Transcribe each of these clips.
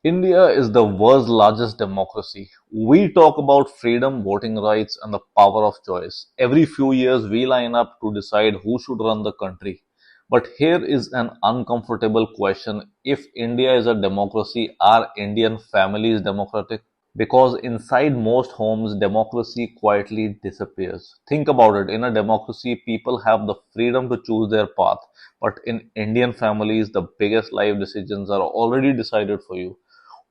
India is the world's largest democracy. We talk about freedom, voting rights, and the power of choice. Every few years, we line up to decide who should run the country. But here is an uncomfortable question. If India is a democracy, are Indian families democratic? Because inside most homes, democracy quietly disappears. Think about it. In a democracy, people have the freedom to choose their path. But in Indian families, the biggest life decisions are already decided for you.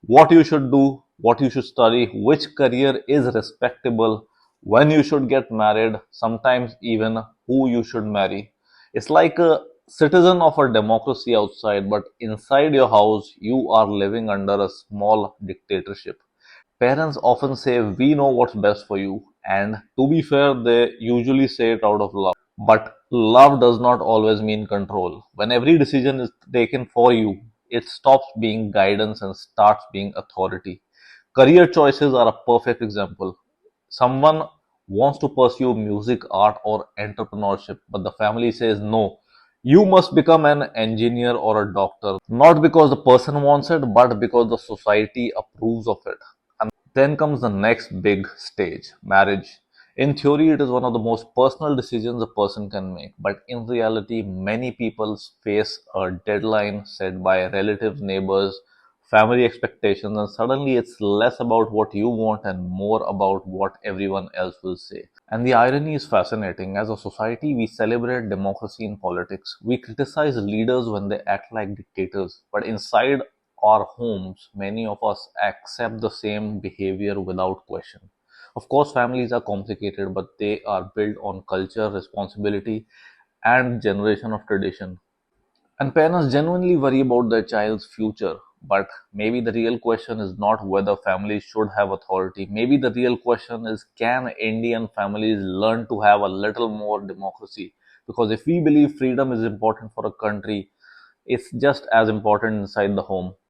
What you should do, what you should study, which career is respectable, when you should get married, sometimes even who you should marry. It's like a citizen of a democracy outside, but inside your house, you are living under a small dictatorship. Parents often say, "We know what's best for you," and to be fair, they usually say it out of love. But love does not always mean control. When every decision is taken for you, it stops being guidance and starts being authority. Career choices are a perfect example. Someone wants to pursue music, art, or entrepreneurship, but the family says no. You must become an engineer or a doctor, not because the person wants it, but because the society approves of it. Then comes the next big stage, marriage. In theory, it is one of the most personal decisions a person can make, but in reality, many people face a deadline set by relatives, neighbors, family expectations, and suddenly it's less about what you want and more about what everyone else will say. And the irony is fascinating. As a society, we celebrate democracy in politics. We criticize leaders when they act like dictators. But inside our homes, many of us accept the same behavior without question. Of course, families are complicated, but they are built on culture, responsibility, and generation of tradition. And parents genuinely worry about their child's future. But maybe the real question is not whether families should have authority. Maybe the real question is, can Indian families learn to have a little more democracy? Because if we believe freedom is important for a country, it's just as important inside the home.